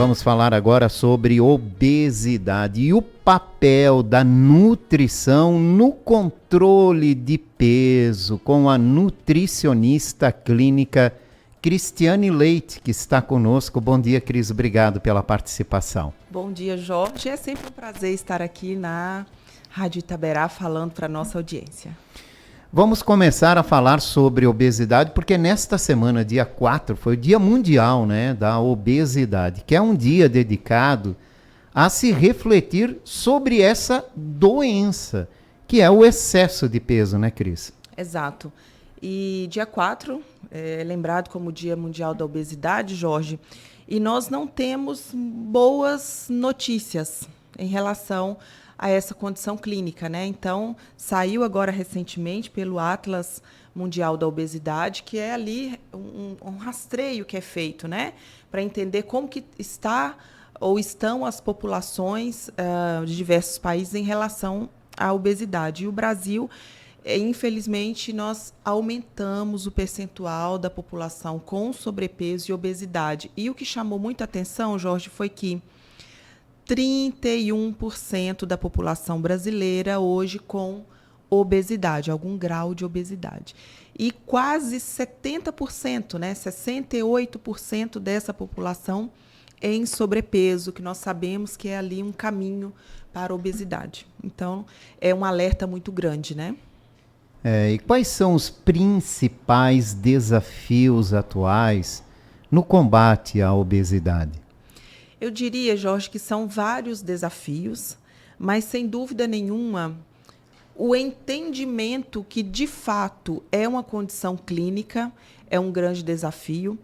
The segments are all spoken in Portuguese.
Vamos falar agora sobre obesidade e o papel da nutrição no controle de peso, com a nutricionista clínica Cristiane Leite, que está conosco. Bom dia, Cris. Obrigado pela participação. Bom dia, Jorge. É sempre um prazer estar aqui na Rádio Itaberá falando para a nossa audiência. Vamos começar a falar sobre obesidade, porque nesta semana, dia 4, foi o Dia Mundial, da Obesidade, que é um dia dedicado a se refletir sobre essa doença, que é o excesso de peso, né, Cris? Exato. E dia 4 é lembrado como Dia Mundial da Obesidade, Jorge, e nós não temos boas notícias em relação a essa condição clínica, né? Então, saiu agora recentemente pelo Atlas Mundial da Obesidade, que é ali um rastreio que é feito, né? Para entender como que está ou estão as populações de diversos países em relação à obesidade. E o Brasil, infelizmente, nós aumentamos o percentual da população com sobrepeso e obesidade. E o que chamou muita atenção, Jorge, foi que 31% da população brasileira hoje com obesidade, algum grau de obesidade. E quase 70%, 68% dessa população em sobrepeso, que nós sabemos que é ali um caminho para a obesidade. Então, é um alerta muito grande, né? E quais são os principais desafios atuais no combate à obesidade? Eu diria, Jorge, que são vários desafios, mas, sem dúvida nenhuma, o entendimento que, de fato, é uma condição clínica é um grande desafio,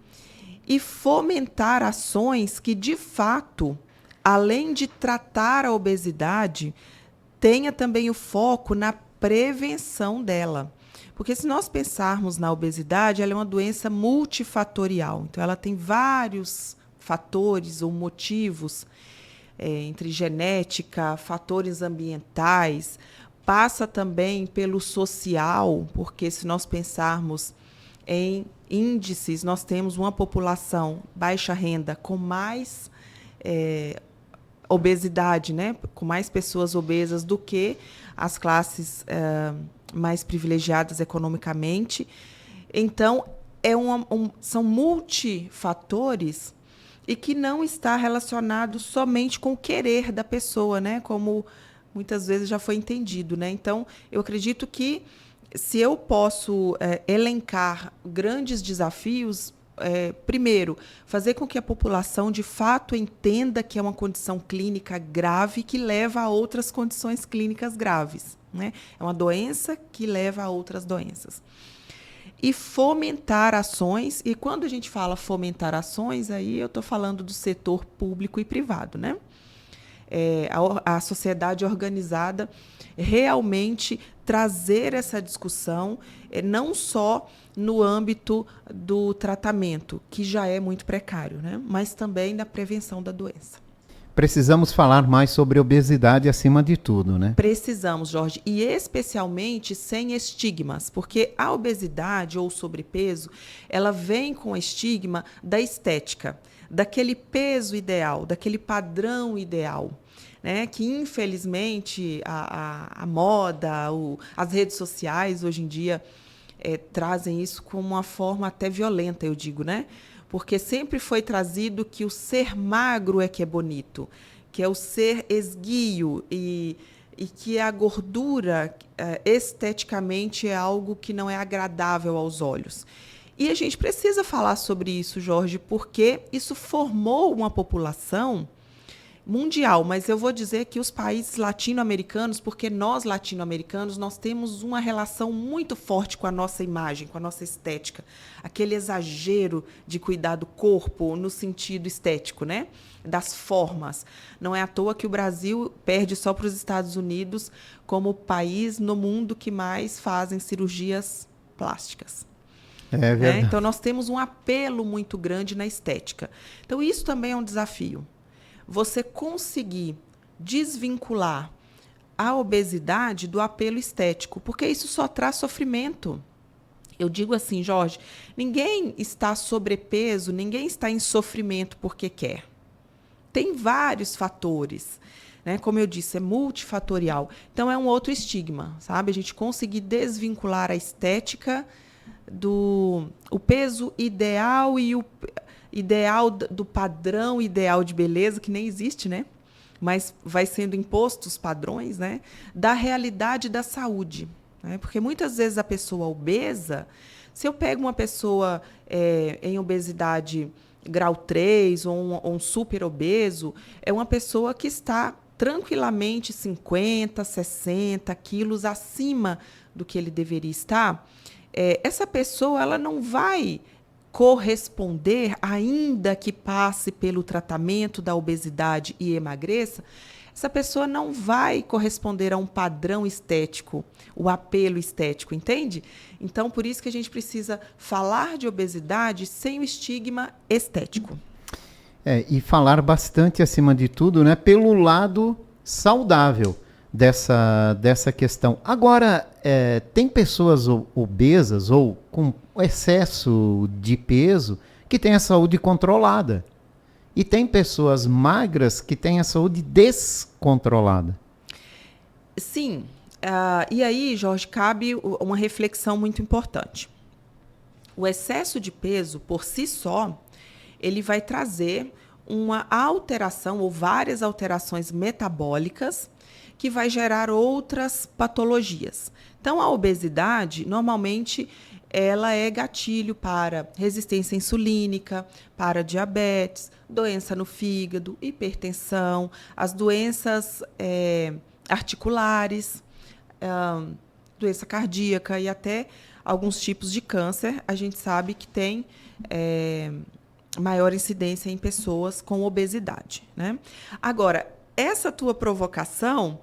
e fomentar ações que, de fato, além de tratar a obesidade, tenha também o foco na prevenção dela. Porque, se nós pensarmos na obesidade, ela é uma doença multifatorial. Então, ela tem vários fatores ou motivos, entre genética, fatores ambientais, passa também pelo social, porque se nós pensarmos em índices, nós temos uma população baixa renda com mais obesidade, com mais pessoas obesas do que as classes mais privilegiadas economicamente. Então, são multifatores e que não está relacionado somente com o querer da pessoa, como muitas vezes já foi entendido. Então, eu acredito que, se eu posso elencar grandes desafios, primeiro, fazer com que a população, de fato, entenda que é uma condição clínica grave que leva a outras condições clínicas graves. É uma doença que leva a outras doenças. E fomentar ações, e quando a gente fala fomentar ações, aí eu estou falando do setor público e privado, a sociedade organizada realmente trazer essa discussão, não só no âmbito do tratamento, que já é muito precário, mas também na prevenção da doença. Precisamos falar mais sobre obesidade acima de tudo, Precisamos, Jorge, e especialmente sem estigmas, porque a obesidade ou sobrepeso, ela vem com o estigma da estética, daquele peso ideal, daquele padrão ideal, que infelizmente a moda, as redes sociais hoje em dia trazem isso como uma forma até violenta, eu digo, porque sempre foi trazido que o ser magro é que é bonito, que é o ser esguio e que a gordura esteticamente é algo que não é agradável aos olhos. E a gente precisa falar sobre isso, Jorge, porque isso formou uma população mundial, mas eu vou dizer que os países latino-americanos, porque nós latino-americanos, nós temos uma relação muito forte com a nossa imagem, com a nossa estética, aquele exagero de cuidar do corpo no sentido estético, das formas. Não é à toa que o Brasil perde só para os Estados Unidos como o país no mundo que mais fazem cirurgias plásticas. É verdade. Então, nós temos um apelo muito grande na estética. Então, isso também é um desafio. Você conseguir desvincular a obesidade do apelo estético, porque isso só traz sofrimento. Eu digo assim, Jorge, ninguém está sobrepeso, ninguém está em sofrimento porque quer. tem vários fatores, né? Como eu disse, é multifatorial. Então, é um outro estigma, sabe? A gente conseguir desvincular a estética o peso ideal e o ideal do padrão ideal de beleza, que nem existe, né? Mas vai sendo impostos padrões, né? Da realidade da saúde. Né? Porque muitas vezes a pessoa obesa, se eu pego uma pessoa em obesidade grau 3 ou um super obeso, é uma pessoa que está tranquilamente 50, 60 quilos acima do que ele deveria estar. Essa pessoa ela não vai corresponder, ainda que passe pelo tratamento da obesidade e emagreça, essa pessoa não vai corresponder a um padrão estético, o apelo estético, entende? Então, por isso que a gente precisa falar de obesidade sem o estigma estético. E falar bastante, acima de tudo, né, pelo lado saudável dessa questão. Agora, tem pessoas obesas ou com excesso de peso que têm a saúde controlada. E tem pessoas magras que têm a saúde descontrolada. Sim. E aí, Jorge, cabe uma reflexão muito importante. O excesso de peso, por si só, ele vai trazer uma alteração ou várias alterações metabólicas que vai gerar outras patologias. Então, a obesidade, normalmente, ela é gatilho para resistência insulínica, para diabetes, doença no fígado, hipertensão, as doenças articulares, doença cardíaca e até alguns tipos de câncer. A gente sabe que tem maior incidência em pessoas com obesidade, né? Agora, essa tua provocação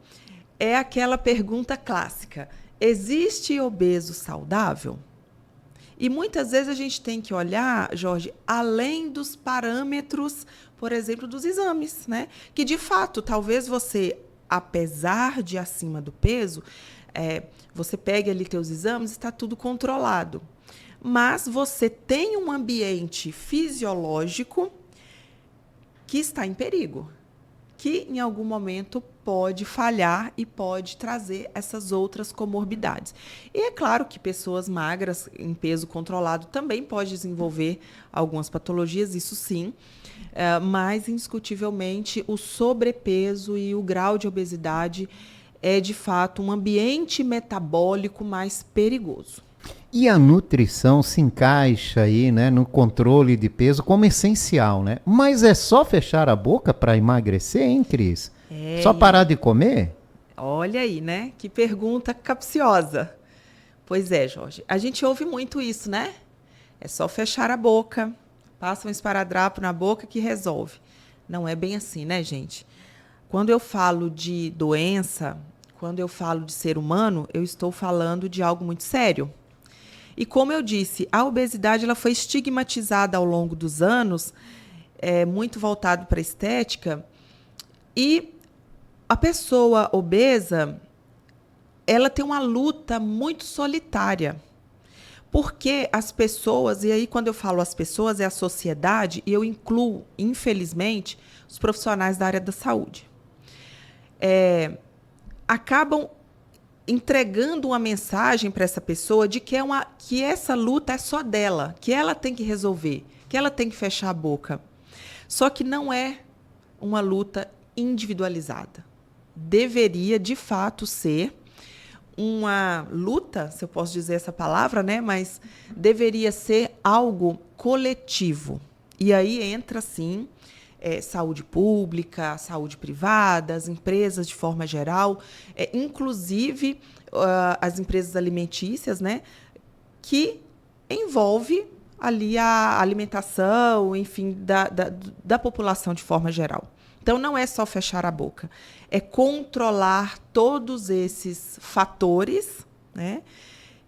é aquela pergunta clássica: existe obeso saudável? E muitas vezes a gente tem que olhar, Jorge, além dos parâmetros, por exemplo, dos exames, né? Que, de fato, talvez você, apesar de acima do peso, você pegue ali teus exames e está tudo controlado. Mas você tem um ambiente fisiológico que está em perigo, que em algum momento pode falhar e pode trazer essas outras comorbidades. E é claro que pessoas magras em peso controlado também podem desenvolver algumas patologias, isso sim, mas indiscutivelmente o sobrepeso e o grau de obesidade é de fato um ambiente metabólico mais perigoso. E a nutrição se encaixa aí, né, no controle de peso como essencial, né? Mas é só fechar a boca para emagrecer, hein, Cris? Só parar de comer? Olha aí, né? Que pergunta capciosa. Pois é, Jorge. A gente ouve muito isso, né? É só fechar a boca, passa um esparadrapo na boca que resolve. Não é bem assim, né, gente? Quando eu falo de doença, quando eu falo de ser humano, eu estou falando de algo muito sério. E como eu disse, a obesidade ela foi estigmatizada ao longo dos anos, muito voltado para a estética, e a pessoa obesa, ela tem uma luta muito solitária. Porque as pessoas, e aí quando eu falo as pessoas, é a sociedade, e eu incluo, infelizmente, os profissionais da área da saúde. Acabam entregando uma mensagem para essa pessoa de que essa luta é só dela, que ela tem que resolver, que ela tem que fechar a boca. Só que não é uma luta individualizada. Deveria, de fato, ser uma luta, se eu posso dizer essa palavra, né? Mas deveria ser algo coletivo. E aí entra, sim, saúde pública, saúde privada, as empresas de forma geral, inclusive as empresas alimentícias, né, que envolve ali a alimentação, enfim, da população de forma geral. Então, não é só fechar a boca, é controlar todos esses fatores, né,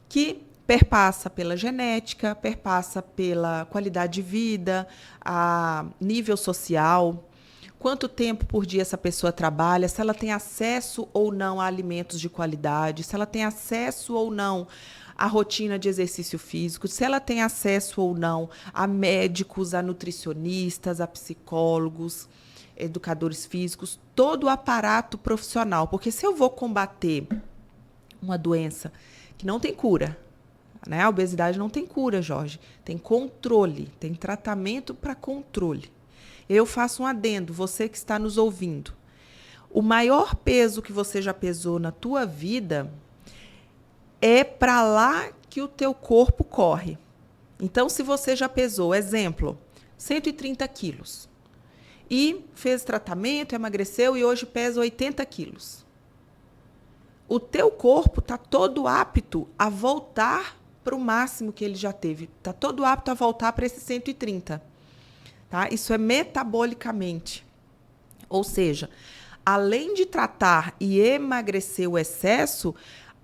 que perpassa pela genética, perpassa pela qualidade de vida, a nível social, quanto tempo por dia essa pessoa trabalha, se ela tem acesso ou não a alimentos de qualidade, se ela tem acesso ou não à rotina de exercício físico, se ela tem acesso ou não a médicos, a nutricionistas, a psicólogos. educadores físicos, todo o aparato profissional. Porque se eu vou combater uma doença que não tem cura, né? A obesidade não tem cura, Jorge. Tem controle, tem tratamento para controle. Eu faço um adendo, você que está nos ouvindo. O maior peso que você já pesou na tua vida é para lá que o teu corpo corre. Então, se você já pesou, exemplo, 130 quilos e fez tratamento, emagreceu e hoje pesa 80 quilos. O teu corpo está todo apto a voltar para o máximo que ele já teve. Está todo apto a voltar para esses 130. Tá? Isso é metabolicamente. Ou seja, além de tratar e emagrecer o excesso,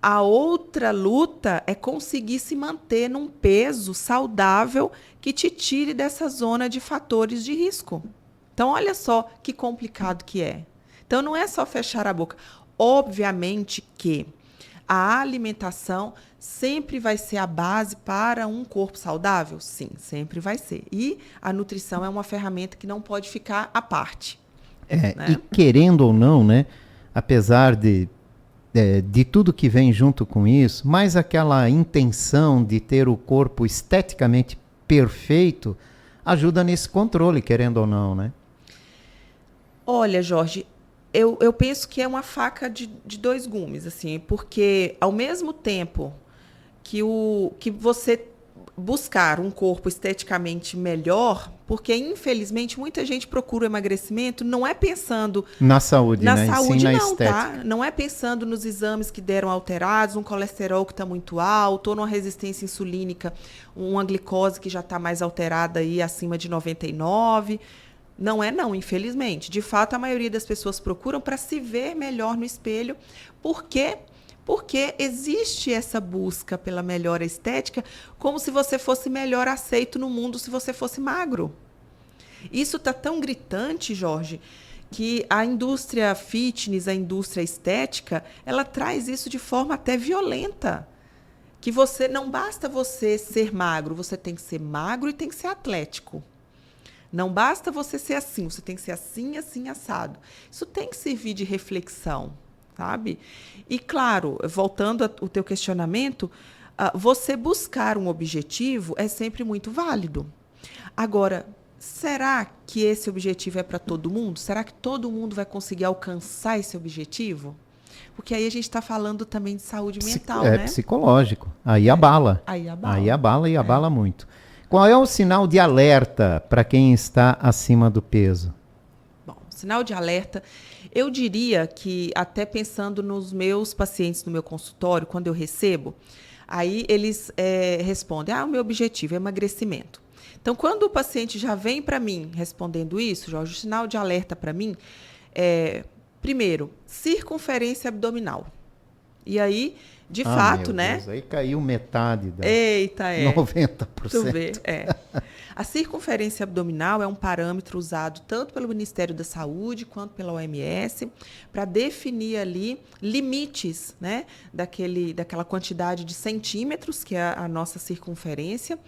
a outra luta é conseguir se manter num peso saudável que te tire dessa zona de fatores de risco. Então, olha só que complicado que é. Então, não é só fechar a boca. Obviamente que a alimentação sempre vai ser a base para um corpo saudável? Sim, sempre vai ser. E a nutrição é uma ferramenta que não pode ficar à parte. Né? E querendo ou não, né, apesar de tudo que vem junto com isso, mas aquela intenção de ter o corpo esteticamente perfeito ajuda nesse controle, querendo ou não, né? Olha, Jorge, eu penso que é uma faca de dois gumes, assim, porque ao mesmo tempo que você buscar um corpo esteticamente melhor, porque infelizmente muita gente procura o emagrecimento, não é pensando na saúde, na né? saúde, sim, na não, estética. tá? Não é pensando nos exames que deram alterados, um colesterol que está muito alto, ou numa resistência insulínica, uma glicose que já está mais alterada aí acima de 99. Não é não, infelizmente. De fato, a maioria das pessoas procuram para se ver melhor no espelho. Por quê? Porque existe essa busca pela melhora estética, como se você fosse melhor aceito no mundo se você fosse magro. Isso está tão gritante, Jorge, que a indústria fitness, a indústria estética, ela traz isso de forma até violenta. Que você não basta você ser magro, você tem que ser magro e tem que ser atlético. Não basta você ser assim, você tem que ser assim, assim, assado. Isso tem que servir de reflexão, sabe? E, claro, voltando ao teu questionamento, você buscar um objetivo é sempre muito válido. Agora, será que esse objetivo é para todo mundo? Será que todo mundo vai conseguir alcançar esse objetivo? Porque aí a gente está falando também de saúde mental, né? É psicológico. Aí abala. Aí abala. Aí abala e abala muito. Qual é o sinal de alerta para quem está acima do peso? Bom, sinal de alerta, eu diria que, até pensando nos meus pacientes no meu consultório, quando eu recebo, aí eles respondem, o meu objetivo é emagrecimento. Então, quando o paciente já vem para mim respondendo isso, Jorge, o sinal de alerta para mim é, primeiro, circunferência abdominal. E aí, de fato, meu Deus, aí caiu metade da 90%. Tu vê, A circunferência abdominal é um parâmetro usado tanto pelo Ministério da Saúde quanto pela OMS para definir ali limites, né, daquela quantidade de centímetros, que é a nossa circunferência,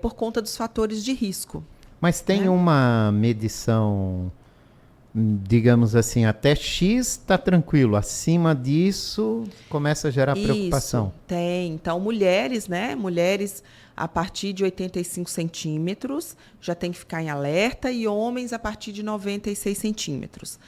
por conta dos fatores de risco. Mas tem uma medição, digamos assim, até X está tranquilo, acima disso começa a gerar preocupação. Isso, tem. Então, mulheres, né? Mulheres a partir de 85 centímetros já tem que ficar em alerta, e homens a partir de 96 centímetros.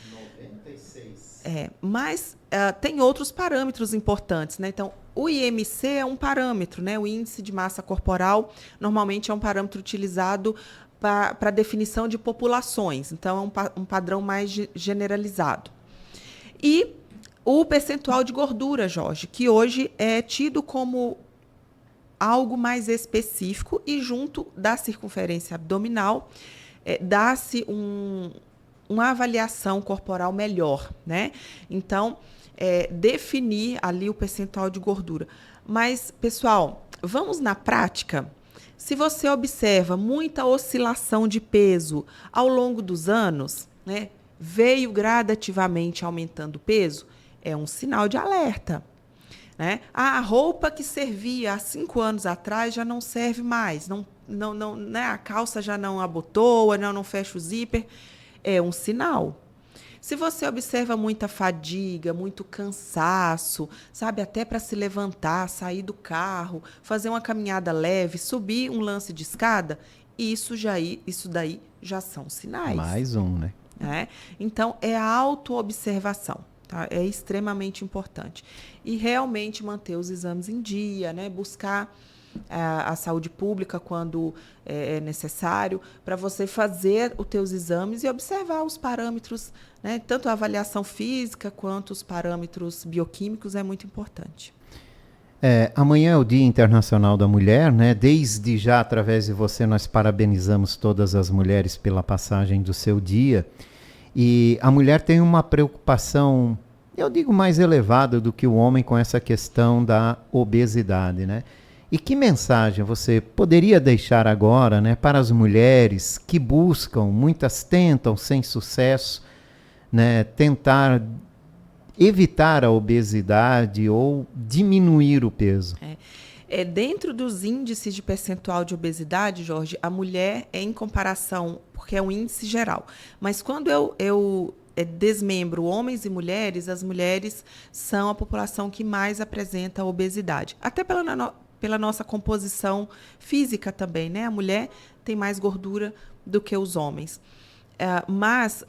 96? Mas tem outros parâmetros importantes, né? Então, o IMC é um parâmetro, né? O índice de massa corporal normalmente é um parâmetro utilizado para definição de populações. Então, é um padrão mais generalizado. E o percentual de gordura, Jorge, que hoje é tido como algo mais específico, e junto da circunferência abdominal dá-se uma avaliação corporal melhor, né? Então, definir ali o percentual de gordura. Mas, pessoal, vamos na prática. Se você observa muita oscilação de peso ao longo dos anos, né, veio gradativamente aumentando o peso, é um sinal de alerta. Né? A roupa que servia há 5 anos atrás já não serve mais, né? A calça já não abotoa, não fecha o zíper. é um sinal. Se você observa muita fadiga, muito cansaço, sabe, até para se levantar, sair do carro, fazer uma caminhada leve, subir um lance de escada, isso daí já são sinais. Mais um, né? Então, é a autoobservação. Tá? É extremamente importante. E realmente manter os exames em dia, né? Buscar a saúde pública quando é necessário, para você fazer os teus exames e observar os parâmetros, né? Tanto a avaliação física quanto os parâmetros bioquímicos é muito importante. Amanhã é o Dia Internacional da Mulher, né? Desde já, através de você, nós parabenizamos todas as mulheres pela passagem do seu dia. E a mulher tem uma preocupação, eu digo, mais elevada do que o homem com essa questão da obesidade, né? E que mensagem você poderia deixar agora, né, para as mulheres que buscam, muitas tentam sem sucesso, né, tentar evitar a obesidade ou diminuir o peso? Dentro dos índices de percentual de obesidade, Jorge, a mulher é em comparação, porque é um índice geral. Mas quando eu desmembro homens e mulheres, as mulheres são a população que mais apresenta obesidade. Até pela nossa composição física também, né? A mulher tem mais gordura do que os homens. Mas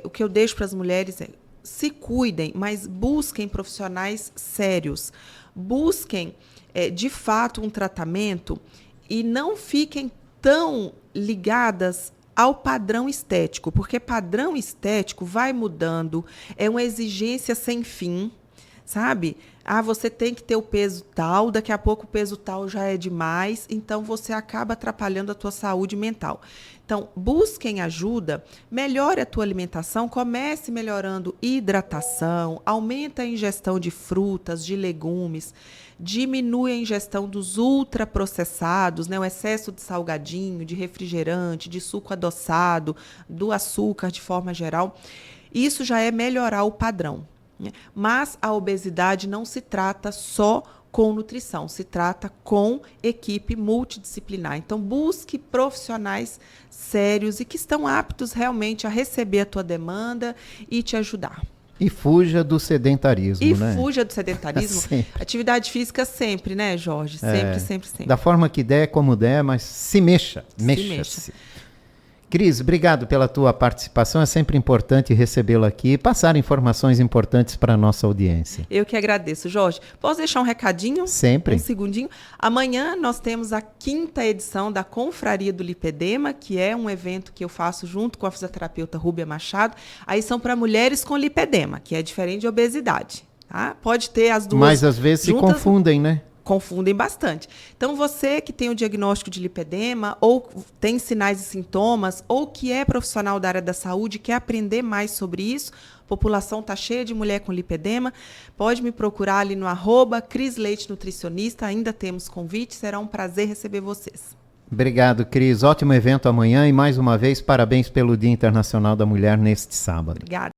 o que eu deixo para as mulheres é: se cuidem, mas busquem profissionais sérios. Busquem, de fato, um tratamento e não fiquem tão ligadas ao padrão estético, porque padrão estético vai mudando, é uma exigência sem fim, sabe? Você tem que ter o peso tal, daqui a pouco o peso tal já é demais, então você acaba atrapalhando a tua saúde mental. Então, busquem ajuda, melhore a tua alimentação, comece melhorando hidratação, aumenta a ingestão de frutas, de legumes, diminui a ingestão dos ultraprocessados, né, o excesso de salgadinho, de refrigerante, de suco adoçado, do açúcar de forma geral. Isso já é melhorar o padrão. Mas a obesidade não se trata só com nutrição, se trata com equipe multidisciplinar. Então, busque profissionais sérios e que estão aptos realmente a receber a tua demanda e te ajudar. E fuja do sedentarismo, né? Fuja do sedentarismo. Atividade física sempre, né, Jorge? Sempre. Da forma que der, como der, mas se mexa. Mexa-se. Cris, obrigado pela tua participação. É sempre importante recebê-la aqui e passar informações importantes para a nossa audiência. Eu que agradeço, Jorge. Posso deixar um recadinho? Sempre. Um segundinho. Amanhã nós temos a 5ª edição da Confraria do Lipedema, que é um evento que eu faço junto com a fisioterapeuta Rúbia Machado. Aí são para mulheres com lipedema, que é diferente de obesidade. Tá? Pode ter as duas. Mas às vezes juntas, se confundem, né? Confundem bastante. Então, você que tem o diagnóstico de lipedema, ou tem sinais e sintomas, ou que é profissional da área da saúde, quer aprender mais sobre isso, a população está cheia de mulher com lipedema, pode me procurar ali no @Cris Leite Nutricionista, ainda temos convite, será um prazer receber vocês. Obrigado, Cris. Ótimo evento amanhã e, mais uma vez, parabéns pelo Dia Internacional da Mulher neste sábado. Obrigada.